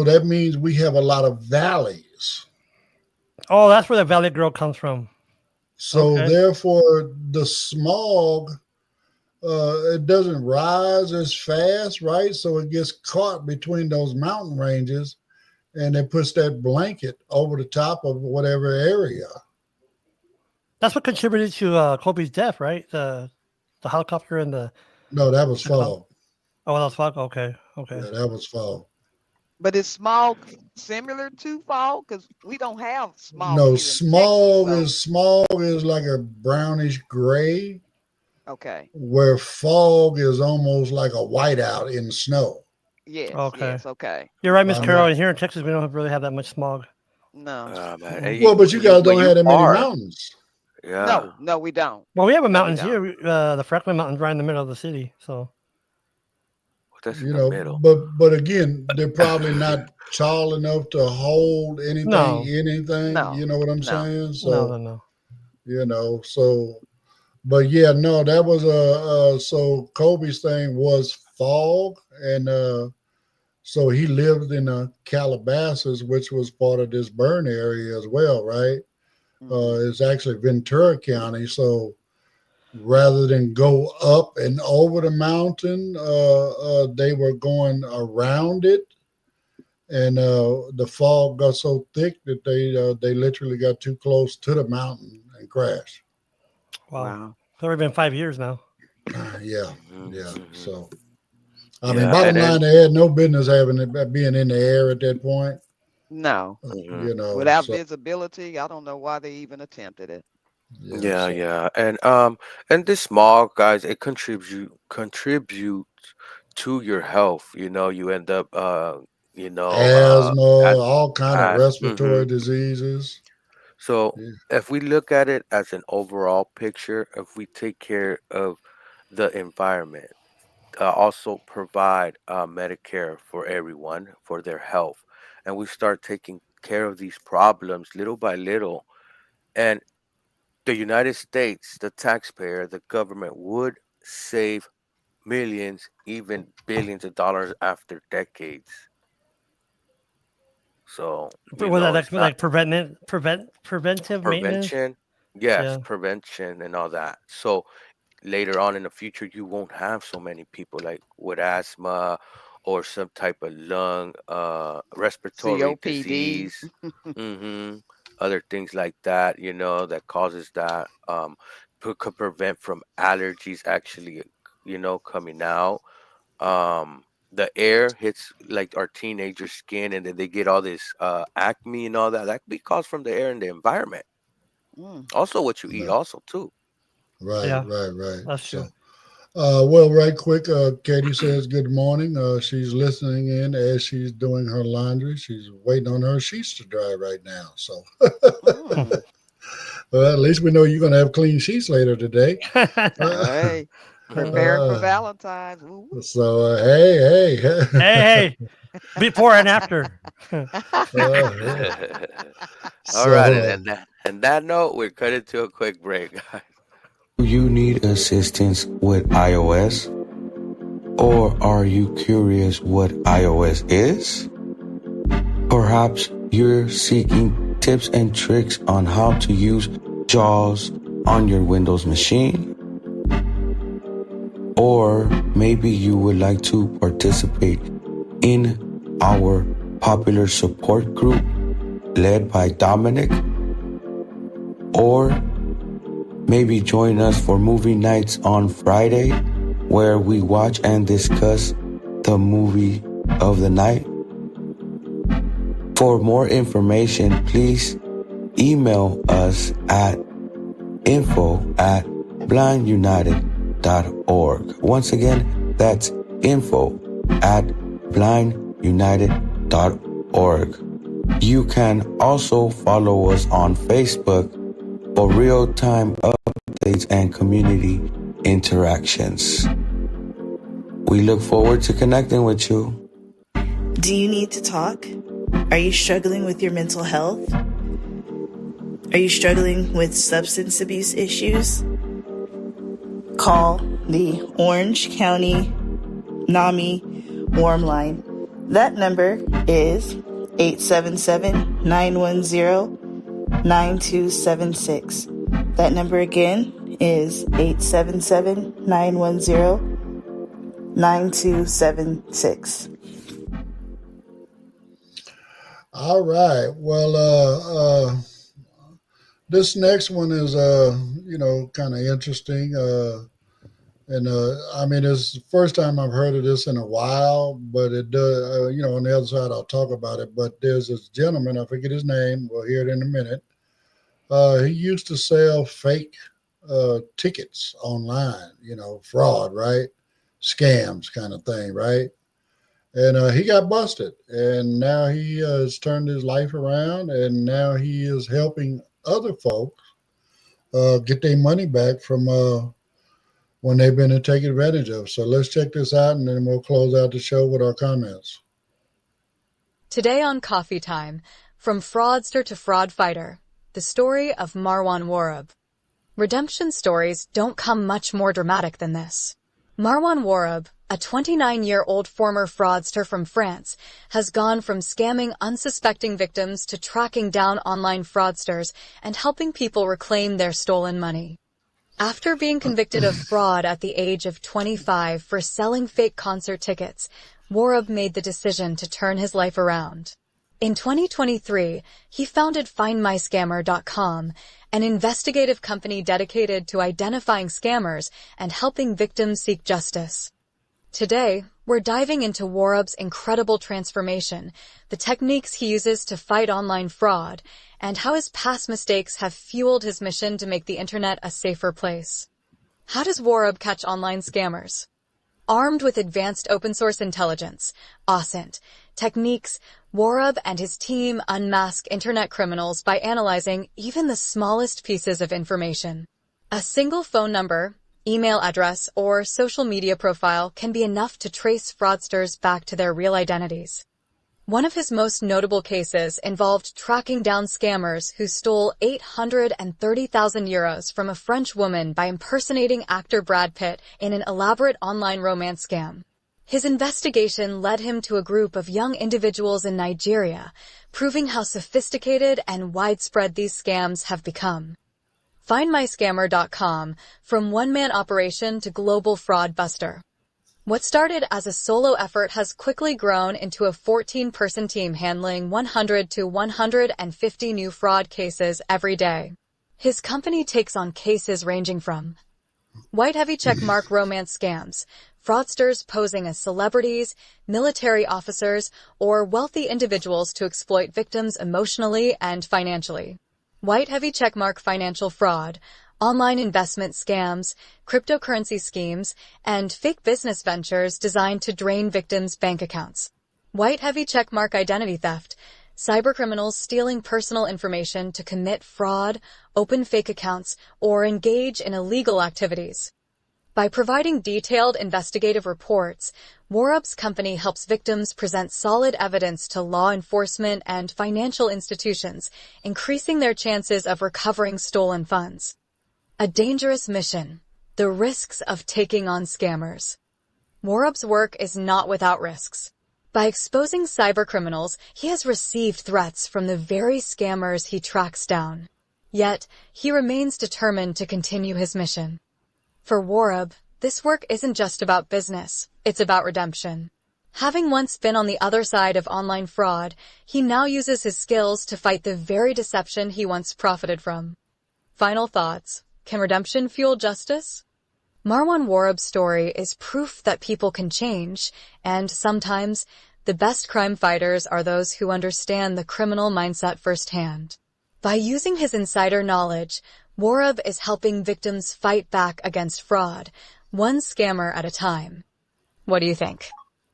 that means we have a lot of valleys. Oh, that's where the Valley Girl comes from. So Okay. therefore, the smog it doesn't rise as fast, right? So it gets caught between those mountain ranges, and it puts that blanket over the top of whatever area. That's what contributed to Kobe's death, right? The helicopter and No, that was the cloud. fall. Oh, that was fog. Okay. Okay. Yeah, that was fall. But is smog similar to fog? Because we don't have smog No, here in Texas. smog is like a brownish gray, Okay. where fog is almost like a whiteout in snow. Yes. Okay. Yes. Okay. You're right, Miss I Carol. mean, And here in Texas, we don't really have that much smog. No. Man, well, but you guys where don't you have that many are, mountains. yeah. No, we don't. Well, we have a No, we mountains don't. here. The Franklin Mountains, right in the middle of the city. So That's in the middle. But again, they're probably not tall enough to hold anything. no, You know what I'm No. saying? no. So but yeah, no, that was so Kobe's thing was fog, and so he lived in Calabasas, which was part of this burn area as well, right? Mm-hmm. It's actually Ventura County. So rather than go up and over the mountain, they were going around it, and the fog got so thick that they literally got too close to the mountain and crashed. Wow. Wow. It's already been 5 years now. Yeah, Hmm yeah. hmm So I mean, Yeah, bottom and line, then they had no business having it being in the air at that point. No. mhm. You know, Without so visibility, I don't know why they even attempted it. yeah, Yeah, so yeah, and this small guys, it contributes to your health. You know, you end up asthma, at all kind of as respiratory diseases. So Yeah. if we look at it as an overall picture, if we take care of the environment, also provide Medicare for everyone for their health, and we start taking care of these problems little by little, and the United States, the taxpayer, the government would save millions, even billions of dollars after decades. So, But was that it's not like preventive maintenance? prevention. Yes, Yeah. prevention and all that. So later on in the future, you won't have so many people like with asthma or some type of lung, respiratory COPD. disease, hmm other things like that, that causes that. Could prevent from allergies actually, coming out. The air hits like our teenager skin, and then they get all this acne and all that. That could be caused from the air and the environment. Mm. Also, what you eat, Right, also too. right, Yeah. right, right. That's So, true. well, right quick, Katie says good morning. She's listening in as she's doing her laundry. She's waiting on her sheets to dry right now. So, Mm. well, at least we know you're going to have clean sheets later today. Well, hey, preparing for Uh, Valentine's. Woo, so, hey, Hey, hey, before and after. uh, All right, and, so, and that and that note, we're cutting to a quick break, guys. Do you need assistance with iOS? Or are you curious what iOS is? Perhaps you're seeking tips and tricks on how to use JAWS on your Windows machine? Or maybe you would like to participate in our popular support group led by Dominic? Or maybe join us for movie nights on Friday where we watch and discuss the movie of the night? For more information, please email us at info@blindunited.org. Once again, that's info@blindunited.org. You can also follow us on Facebook for real-time updates and community interactions. We look forward to connecting with you. Do you need to talk? Are you struggling with your mental health? Are you struggling with substance abuse issues? Call the Orange County NAMI Warm Line. That number is 877-910-9276. That number again is 877-910-9276. all right. Well, this next one is, kind of interesting. And I mean, it's the first time I've heard of this in a while, but it does, on the other side, I'll talk about it. But there's this gentleman, I forget his name, we'll hear it in a minute. He used to sell fake tickets online, fraud, right? Scams kind of thing, right? And he got busted. And now he has turned his life around, and now he is helping other folks get their money back from when they've been taken advantage of. So let's check this out, and then we'll close out the show with our comments. Today on Coffee Time, from fraudster to fraud fighter, the story of Marwan Warab. Redemption stories don't come much more dramatic than this. Marwan Warab, a 29-year-old former fraudster from France, has gone from scamming unsuspecting victims to tracking down online fraudsters and helping people reclaim their stolen money. After being convicted of fraud at the age of 25 for selling fake concert tickets, Warab made the decision to turn his life around. In 2023, he founded FindMyScammer.com, an investigative company dedicated to identifying scammers and helping victims seek justice. Today, we're diving into Warub's incredible transformation, the techniques he uses to fight online fraud, and how his past mistakes have fueled his mission to make the internet a safer place. How does Warub catch online scammers? Armed with advanced open-source intelligence, OSINT, techniques, Warub and his team unmask internet criminals by analyzing even the smallest pieces of information. A single phone number, email address, or social media profile can be enough to trace fraudsters back to their real identities. One of his most notable cases involved tracking down scammers who stole 830,000 euros from a French woman by impersonating actor Brad Pitt in an elaborate online romance scam. His investigation led him to a group of young individuals in Nigeria, proving how sophisticated and widespread these scams have become. FindMyScammer.com, from one-man operation to global fraud buster. What started as a solo effort has quickly grown into a 14-person team handling 100 to 150 new fraud cases every day. His company takes on cases ranging from white heavy checkmark romance scams, fraudsters posing as celebrities, military officers, or wealthy individuals to exploit victims emotionally and financially. White heavy checkmark financial fraud, online investment scams, cryptocurrency schemes, and fake business ventures designed to drain victims' bank accounts. White heavy checkmark identity theft, cybercriminals stealing personal information to commit fraud, open fake accounts, or engage in illegal activities. By providing detailed investigative reports, Warub's company helps victims present solid evidence to law enforcement and financial institutions, increasing their chances of recovering stolen funds. A dangerous mission. The risks of taking on scammers. Warub's work is not without risks. By exposing cybercriminals, he has received threats from the very scammers he tracks down. Yet, he remains determined to continue his mission. For Warub, this work isn't just about business, it's about redemption. Having once been on the other side of online fraud, he now uses his skills to fight the very deception he once profited from. Final thoughts. Can redemption fuel justice? Marwan Warub's story is proof that people can change, and sometimes, the best crime fighters are those who understand the criminal mindset firsthand. By using his insider knowledge, Warub is helping victims fight back against fraud, one scammer at a time. What do you think?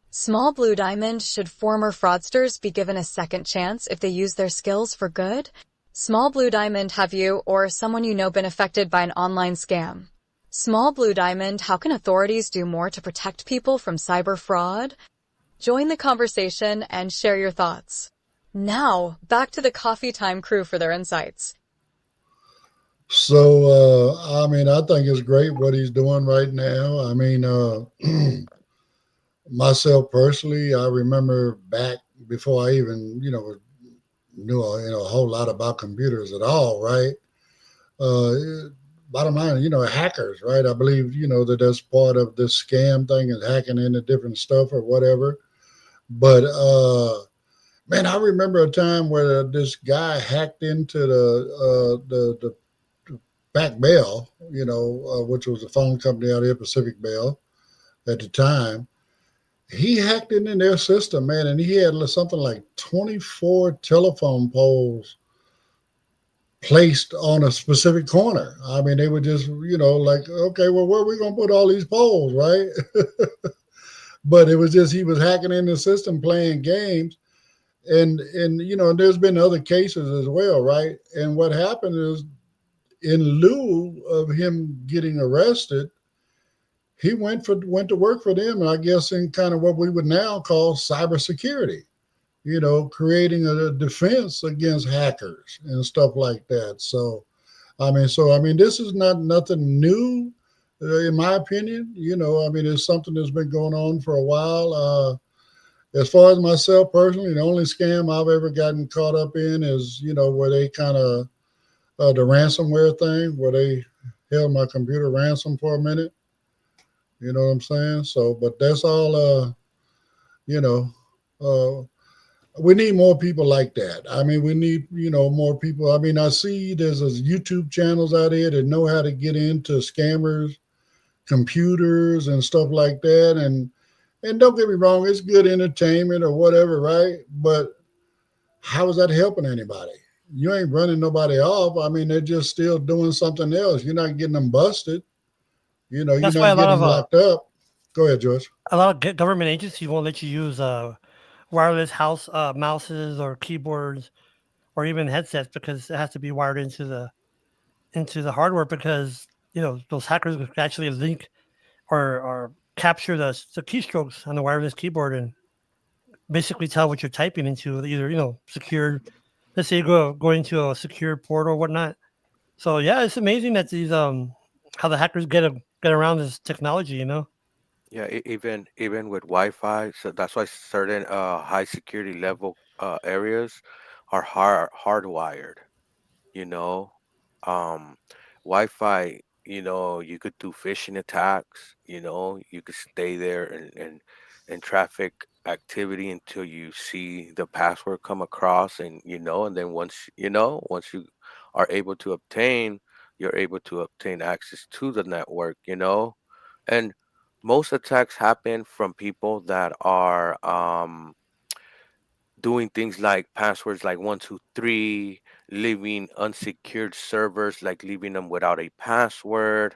Small Blue Diamond, should former fraudsters be given a second chance if they use their skills for good? Small Blue Diamond, have you or someone you know been affected by an online scam? Small Blue Diamond, how can authorities do more to protect people from cyber fraud? Join the conversation and share your thoughts. Now, back to the Coffee Time crew for their insights. So, I think it's great what he's doing right now. Myself personally, I remember back before I even, knew a whole lot about computers at all, right? Bottom line, hackers, right? I believe, that's part of this scam thing, is hacking into different stuff or whatever. But, man, I remember a time where this guy hacked into the back Bell, which was a phone company out here, Pacific Bell, at the time. He hacked into their system, man, and he had something like 24 telephone poles placed on a specific corner. They were just, okay, well, where are we going to put all these poles, right? But it was just, he was hacking in the system, playing games. And there's been other cases as well, right? And what happened is, in lieu of him getting arrested, he went to work for them, and I guess in kind of what we would now call cybersecurity, creating a defense against hackers and stuff like that. So, this is nothing new, in my opinion. It's something that's been going on for a while. As far as myself personally, the only scam I've ever gotten caught up in is, where they kind of, the ransomware thing, where they held my computer ransom for a minute. You know what I'm saying? So, but that's all, we need more people like that. We need, more people. I see there's YouTube channels out here that know how to get into scammers, computers and stuff like that. And And don't get me wrong, it's good entertainment or whatever, right? But how is that helping anybody? You ain't running nobody off. I mean, they're just still doing something else. You're not getting them busted. You're That's why not getting them locked up. Go ahead, George. a lot of government agencies won't let you use wireless house mouses or keyboards or even headsets because it has to be wired into the hardware because those hackers could actually link or capture the keystrokes on the wireless keyboard and basically tell what you're typing into either secured. Let's say you go into a secure portal or whatnot. So yeah, it's amazing that these how the hackers get around this technology. Yeah, even with Wi-Fi, so that's why certain high security level areas are hardwired. You know, um, Wi-Fi. You could do phishing attacks. You could stay there and traffic activity until you see the password come across, and then once you are able to obtain, you're able to obtain access to the network. And most attacks happen from people that are doing things like passwords like 123, leaving unsecured servers, like leaving them without a password,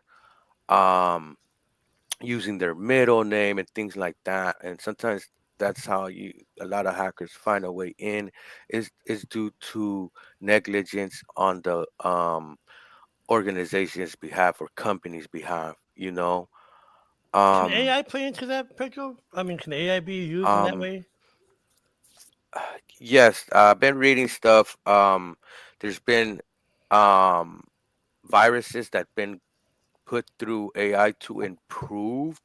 um, using their middle name and things like that. And sometimes that's how a lot of hackers find a way in is due to negligence on the organization's behalf or company's behalf. Can Um, AI play into that, Pedro? I mean, can AI be used in that um, way? Yes, I've been reading stuff. There's been um, viruses that been put through AI to improve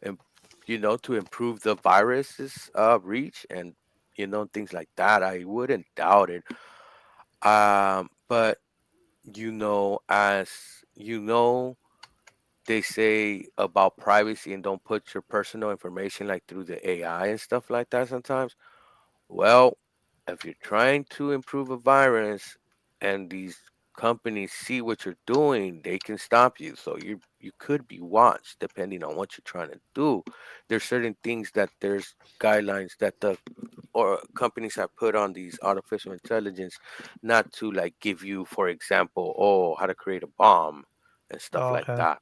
im- to improve the virus's reach and things like that. I wouldn't doubt it. But as they say about privacy and don't put your personal information like through the AI and stuff like that sometimes. Well, if you're trying to improve a virus and these companies see what you're doing, they can stop you. So you could be watched depending on what you're trying to do. There's certain things that there's guidelines that the or companies have put on these artificial intelligence not to like give you, for example, how to create a bomb and stuff Oh, like okay. that.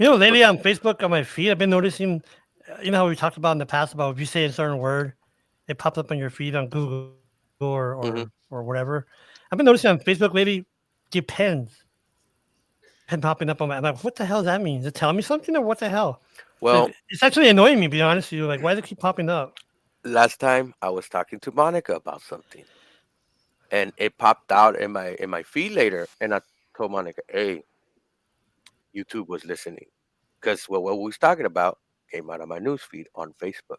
So, Lately on Facebook on my feed, I've been noticing. How we talked about in the past about if you say a certain word, it pops up on your feed on Google or mhm. whatever. I've been noticing on Facebook lately, depends been popping up on my. I'm like, what the hell does that mean? Is it telling me something or what the hell? Well, It's actually annoying me, to be honest with you. Like, why does it keep popping up? last time I was talking to Monica about something and it popped out in my feed later, and I told Monica, "Hey, YouTube was listening because what we was talking about came out of my news feed on Facebook."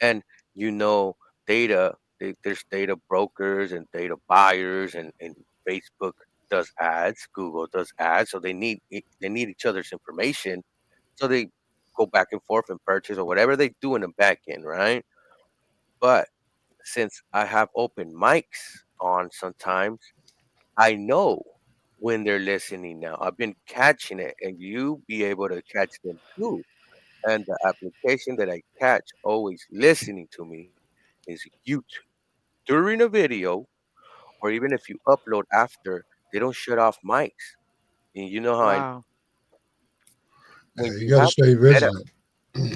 And you know, data there's data brokers and data buyers, and Facebook does ads, Google does ads, so they need each other's information, so they go back and forth and purchase or whatever they do in the back end, right? But since I have open mics on sometimes, I know when they're listening now. I've been catching it, and you be able to catch them too. And the application that I catch always listening to me is YouTube. During a video, or even if you upload after, they don't shut off mics. And you know how Wow. when You you got to have stay better, vigilant.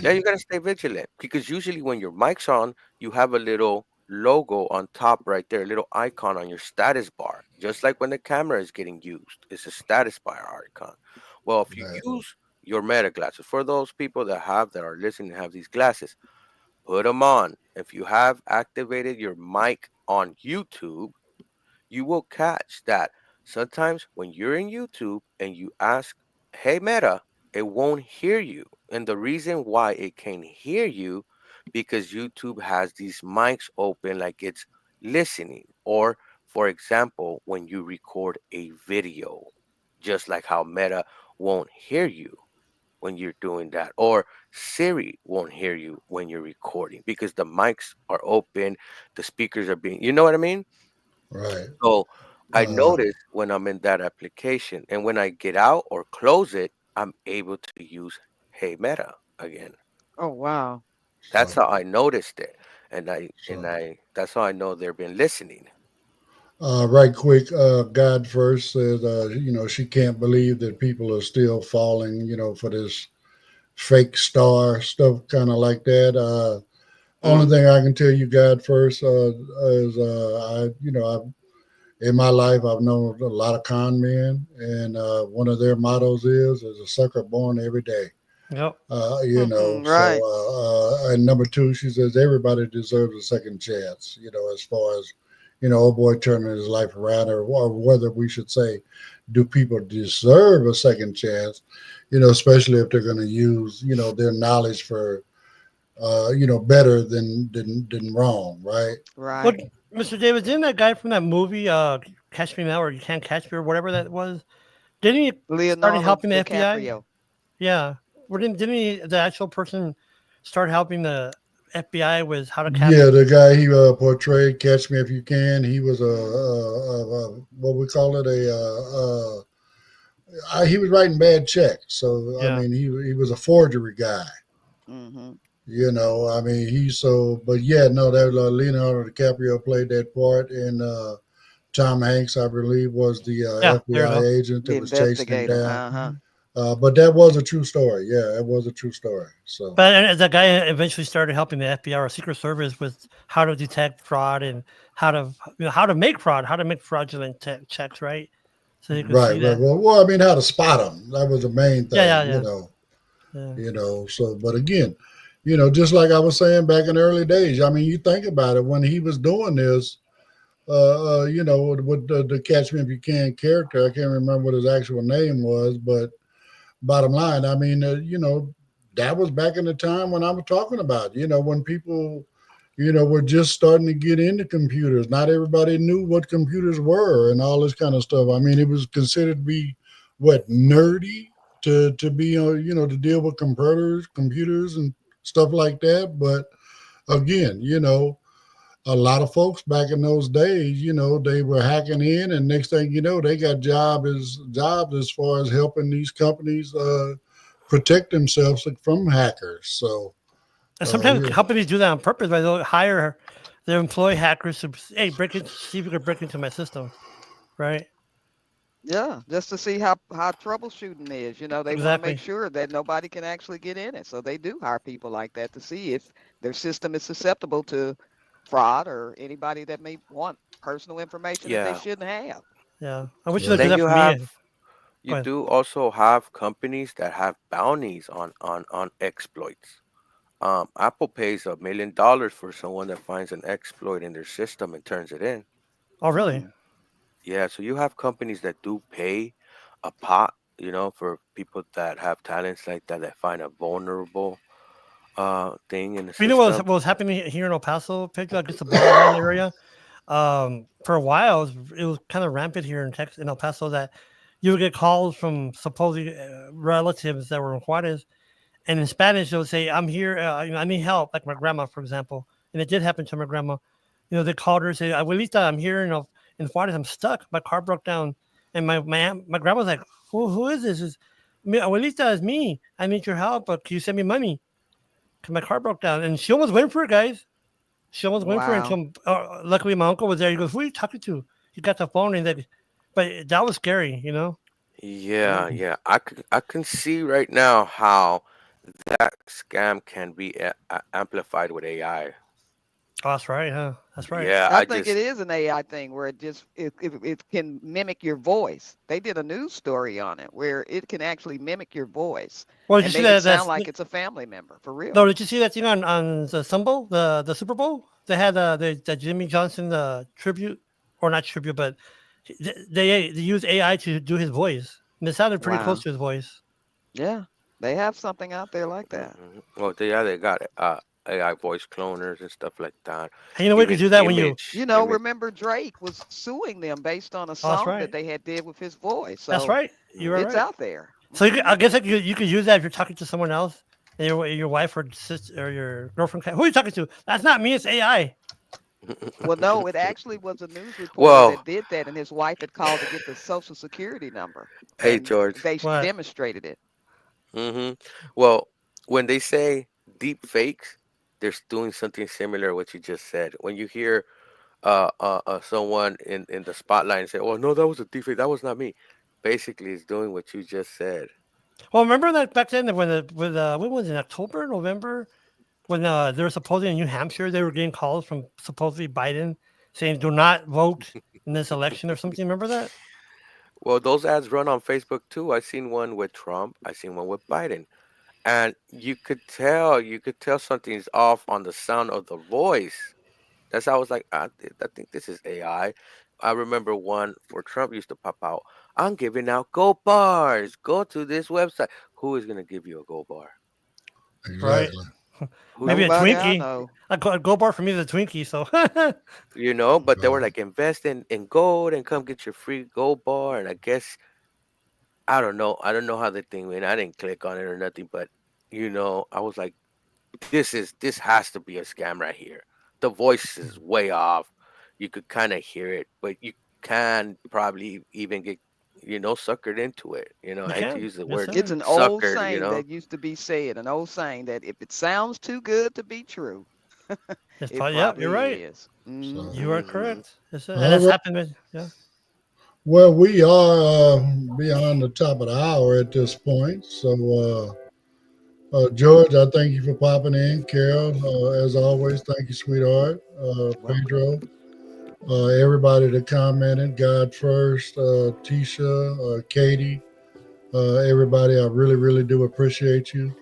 yeah, you gotta stay vigilant because usually when your mic's on, you have a little logo on top right there, a little icon on your status bar, just like when the camera is getting used. It's a status bar icon. Well, if you Right. use your Meta glasses, for those people that are listening and have these glasses, put them on. If you have activated your mic on YouTube, you will catch that sometimes when you're in YouTube and you ask, "Hey Meta," it won't hear you. And the reason why it can hear you because YouTube has these mics open like it's listening. Or for example, when you record a video, just like how Meta won't hear you when you're doing that, or Siri won't hear you when you're recording because the mics are open, the speakers are being, you know what I mean? Right. So I Uh, notice when I'm in that application, and when I get out or close it, I'm able to use Hey Meta again. Oh, wow. That's So, how I noticed it, and so that's how I know they've been listening. right quick, God first says, she can't believe that people are still falling, for this fake star stuff, kind of like that. Only Mm, thing I can tell you, God first, is in my life, I've known a lot of con men, and one of their mottos is a sucker born every day. Yep. So, Right. and number two, she says everybody deserves a second chance, as far as, old boy turning his life around, or whether we should say, do people deserve a second chance, especially if they're going to use, their knowledge for, better than wrong, right? Look, Right. Mr. Davis, didn't that guy from that movie, Catch Me Now or You Can't Catch Me or whatever that was, didn't he started Leonardo helping the FBI? DiCaprio. Yeah. Or didn't he, the actual person, start helping the FBI with how to capture? Yeah, the guy he portrayed, Catch Me If You Can, he was Hmm. what we call it, he was writing bad checks. So I Yeah. mean, he was a forgery guy. Hmm. I mean, but yeah, no, that was, Leonardo DiCaprio played that part, and Tom Hanks, I believe, was the Yeah. There you FBI go. agent The that was chasing him investigator. down. Uh-huh. But that was a true story. Yeah, it was a true story. So But the guy eventually started helping the FBI or Secret Service with how to detect fraud and how to how to make fraud, how to make fraudulent checks, right? So you could right, see right. that. Well, I mean, how to spot them. That was the main Yeah, thing. yeah, yeah, yeah. So, but again, just like I was saying back in the early days, I mean, you think about it when he was doing this, with the Catch Me If You Can character, I can't remember what his actual name was, but bottom line, I mean, that was back in the time when I was talking about, when people, were just starting to get into computers. Not everybody knew what computers were and all this kind of stuff. I mean, it was considered to be what nerdy to be, to deal with computers and stuff like that. But again, a lot of folks back in those days, they were hacking in, and next thing you know, they got jobs as far as helping these companies protect themselves from hackers. So, And sometimes yeah, companies do that on purpose, right? They'll hire their employee hackers to hey break in, see if you can break into my system, right? Yeah, just to see how troubleshooting is. They want to make Exactly. sure that nobody can actually get in it. So they do hire people like that to see if their system is susceptible to fraud or anybody that may want personal information that they yeah. shouldn't have. Yeah. I wish they yeah, could do Then that you for me. have you Go ahead. do also have companies that have bounties on exploits. Apple pays $1 million for someone that finds an exploit in their system and turns it in. Oh, really? Hmm. Yeah, so you have companies that do pay a pot, for people that have talents like that that find a vulnerable thing in the You know what system. was happening here in El Paso, Pedro, I guess the borderline area. For a while, it was kind of rampant here in Texas, in El Paso, that you would get calls from supposed relatives that were in Juarez, and in Spanish they'll say, "I'm here, I need help." Like my grandma, for example, and it did happen to my grandma. They called her and say, "Abuelita, I'm here in Juarez. I'm stuck. My car broke down." And my grandma's like, "Who is this?" Is me, Abuelita, is me. I need your help, but can you send me money? Because my car broke down, and she almost went for it, guys. She almost went for it Wow. until luckily my uncle was there. He goes, "Who are you talking to?" He got the phone and that, but that was scary. Yeah, Mm. yeah. I can see right now how that scam can be amplified with AI. Oh, that's right, huh? That's right. Yeah, I I think it just is an AI thing where it can mimic your voice. They did a news story on it where it can actually mimic your voice Well, did you and see make it that? sound like it's a family member for No, real. did you see that thing on the Sunbowl, the Super Bowl? They had the Jimmy Johnson tribute, or not tribute, but they used AI to do his voice, and it sounded pretty close Wow. to his voice. Yeah. They have something out there like that. well, they got AI voice cloners and stuff like that. And you know we could Even do that when you. image. Remember Drake was suing them based on a Oh, that's song that right. they had did with his voice. That's So right. You are Mhm. it's right. out there. So Hmm. I guess like you could use that if you're talking to someone else, and your wife or sister or your girlfriend. Who are you talking to? That's not me. It's AI. Well, no, it actually was a news reporter Well, that did that, and his wife had called to get the social security number, hey and George. they What? demonstrated it. hmm Well, when they say deep fakes, they're doing something similar to what you just said. When you hear someone in the spotlight and say, "Oh no, that was a deep fake. That was not me." Basically, it's doing what you just said. Well, remember that back then when when was it, in October, November, when they were supposedly in New Hampshire, they were getting calls from supposedly Biden saying, "Do not vote in this election" or something. Remember that? Well, those ads run on Facebook too. I seen one with Trump. I seen one with Biden, and you could tell something's off on the sound of the voice. That's how I was like, I think this is AI. I remember one for Trump used to pop out. I'm giving out gold bars. Go to this website. Who is gonna give you a gold bar? Right? Exactly. Maybe a Nobody I Twinkie. know. A Gold Bar for me is a Twinkie. So But they were Right. like invest in gold and come get your free gold bar. And I guess I don't know. I don't know how the thing went. I didn't click on it or nothing, but I was like, this has to be a scam right here. The voice is way off. You could kind of hear it, but you can probably even get suckered into it. you I hate to can. use the Yes, word It's sir. an old suckered. saying that used to be said, an old saying that if it sounds too good to be true, It's it probably, yep, you're probably right. is. So, You are Hmm. correct. Yes, sir. And all that's right. happened with, yeah. Well, we are beyond the top of the hour at this point. So, George, I thank you for popping in. Carol, as always, thank you, sweetheart. Welcome. Pedro, everybody that commented, God First, Tisha, Katie, everybody, I really, really do appreciate you.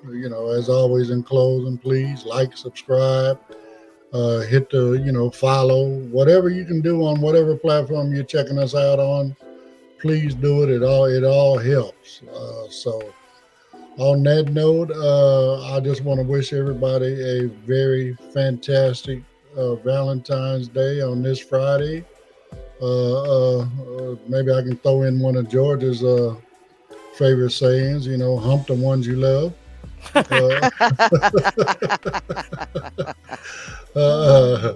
As always, in closing, please like, subscribe, hit the, follow, whatever you can do on whatever platform you're checking us out on. Please do it. It all helps. So on that note, I just want to wish everybody a very fantastic Valentine's Day on this Friday. Maybe I can throw in one of George's favorite sayings. Hump the ones you love. Uh, uh,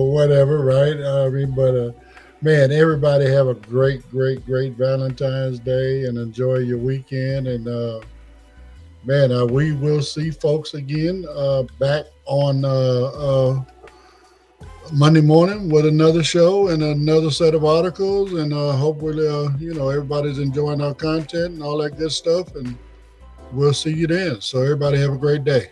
whatever, right? I mean, but man, everybody have a great, great, great Valentine's Day and enjoy your weekend. And man, we will see folks again back on Monday morning with another show and another set of articles. And hopefully, everybody's enjoying our content and all that good stuff. And we'll see you then. So everybody have a great day.